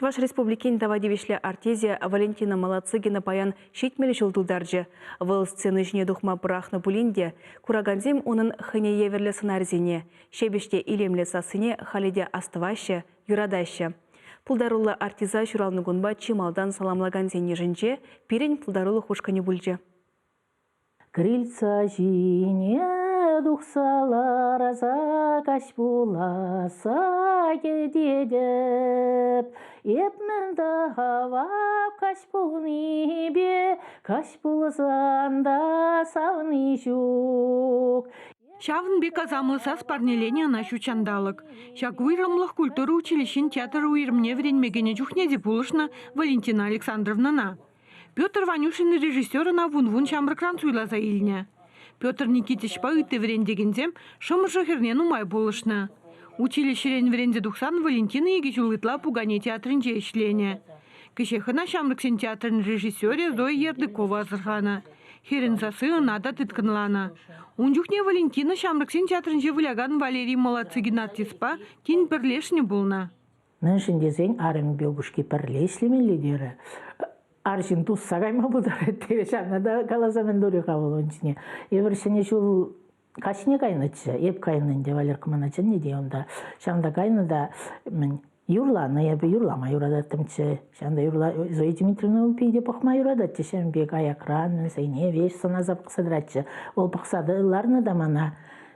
Чуваш Республикин тавадивишле артезия Валентина Малацыгина паян шетмелі жылдылдаржы. Выл сцены жіне дұхма пырахны бұлінде, кураганзем оның хыне еверлі сынарзине, шебеште илемлі сасыне халиде астывашы, юрадайшы. Пулдарулы артиза журалны гунба чималдан саламлаганзене жінже, пирен пулдарулы хушканы бүлже. Крыльца жине дұқсалар азакаш буласа кедедіп, епмінді хавап каш булны бе, каш булзанда савны жук. Шавын бек азамлысас парнеление на щучандалык. Шак уйрамлых культуры училищен театр уйрымне вренмегене жухнеде булышна Валентина Александровна. Петр Ванюшин режиссера на вун-вун шамрыкран суйлаза илне. Петр Никитич паыты врендегензем шымыржы хернен умай булышна. Училищерен вренде духсан Валентина еге жулытла пугане театрынже ишлене. Кешехына шамрыксен театрын режиссере Зоя Ердыкова азырхана. Херен засы ынада тыткынлана. Унжухне Валентина шамрыксен театрынже выляган Валерий Малацыгин артиспа тин бірлешне булна. Ныншын дезен арым бебушки бірлешлемен лидері. Аршин туз сагайма будареттері шамнада калазамен дори кабылончине. Эвершіне жул кашне кайнычы, еп кайнынде Валерка маначын неде онда. Шамда кайныда юрланы, ебі юрлама юрадаттымчы. Шамда юрла Зоя Дмитриевна упейде пахма юрадатчы. Шамбек аякран, сайне веш саназап қысадратчы. Ол пақсады ыларны да мана.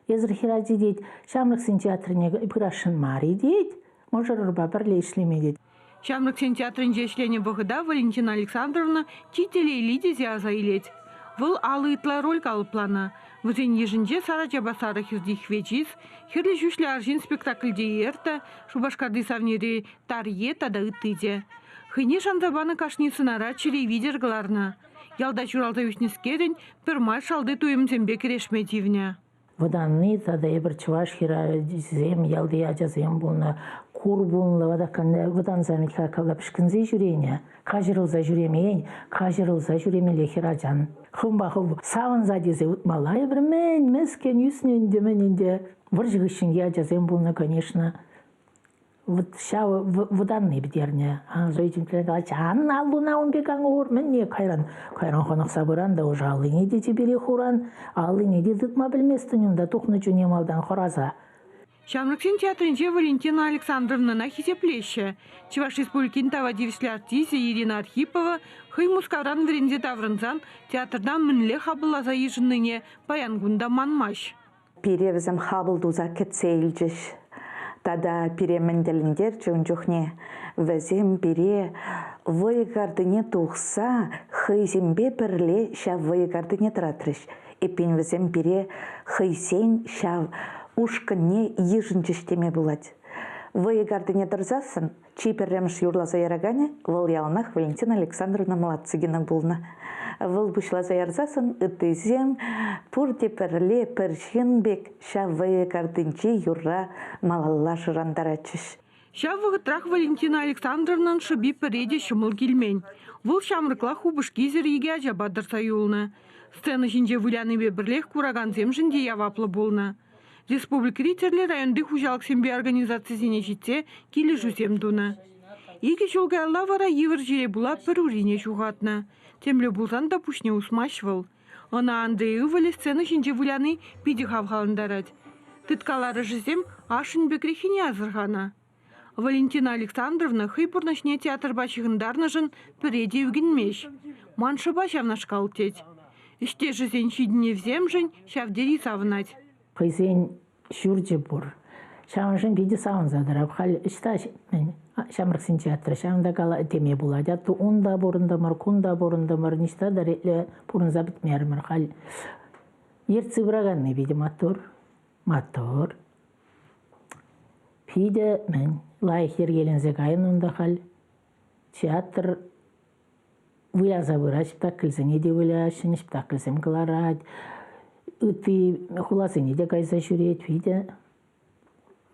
Езір хираджи дейд, шамрыксын театрыне пырашын мари дейд. Можыр ұрба бірле ішлеме дейд. Шамрыксен театрынже ишлене бұғыда Валентина Александровна тителей лидезе азайлет. Выл алы итла роль калыплана. Вызен ежінже сара жабасары хирдих вечиз, хирлі жүшлі аржин спектакльде ерті, шубашкарды савнере тарье тада ыттыде. Хыне шанзабаны кашни сынара чирей видергларна. Ялда журалда үшнескерін пірмай шалды туемзембе керешметивне. Воданны тада ебір чуваш хира зем ялды ячазем бұлны, кур бұлны, водан замитка кавлап шкінзе жүрене, кажырылза жүремейін, кажырылза жүремеле хира жан. Хымбақы сауынза дезе ұтмалай бір мен, мескен үсненде мененде, бір жығышынге ячазем бұлны, конечно, воданны бідерне. Зойден тіледі, жан алуна онбекан ұғыр, мен не қайран қонық сабыран да ұжы алыне де жебере құран, алыне де зытма білместін ұнда тұқны жүнем алдан қораза. Шамрыксен театрынже Валентина Александровна на хизеплеще. Чуваш Республикин тавадивисли артизе Ирина Архипова хый мускавран вренде таврынзан театрдан мінле хабылаза ежінныне паянгунда манмаш. Пиревізім хабылдуза кетсейлжіш. Тада пиременділіндер жон-жохне візім пире вайгардыне туқса хыйзембе бірле шав вайгардыне тұратрыш. Эпен візім пире хыйсен шав ушканне ежінчіштеме бұлад. Вайгардыне тұрзасын, чиперремш юрлаза ярагане, выл ялнах Валентина Александровна Малацыгина бұлна. Выл бұшлаза ярзасын, үттізем, пұрде пірле піршенбек шав вайгардынче юрра малалла жырандарачыш. Шав вғытрах Валентина Александровнан шыби піреде шымыл келмен. Выл шамрыкла хубышкизер еге ажабадыр сайулны. Сцена жинже выляны бебірлех кураганзем жинде яваплы болны. Республика ритерлі районды хужалық сембе организациясыне жетсе келі жүзем дуны. Еге жолға алла вара евір жере була пір урине жуғатны. Темлі бұлзан да пушне усмашвыл. Она Андрею валі сцена жинже выляны пиде хавғалындарад. Тыткалары жүзем ашын бекрехіне азырғана. Валентина Александровна хый пұрнашне театр башығындарны жын піреде үгінмеш. Маншы башавна шкалтет. Іште жүзен шидіне взем жын шавдери савынать. Хыйзен жүрде бұр. Шамышын биде сауын задырап, хал ішта шамрыксын театры, шамда кала теме болады. Атты онда бұрындамыр, күнда бұрындамыр, ништа да ретлі бұрынза бітмерімір. Хал ерцы бұрағанны биде мотор. Биде мен лайық ергелінзе қайын онда хал театр выляза бұра, шыптақылзіне де вылашын, шыптақылзім қыларад. Үтпей хуласыне де қайза жүрет, пейді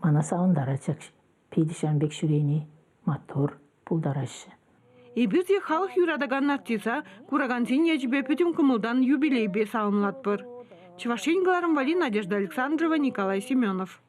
мана сауындарачак, пейді шамбек жүрені мотор пулдарашы. Эбірде халық юрадаган артиза кураганзен ежбе пөтім кымылдан юбилей бе сауынлат бір. Чувашенгаларым вали Надежда Александрова, Николай Семенов.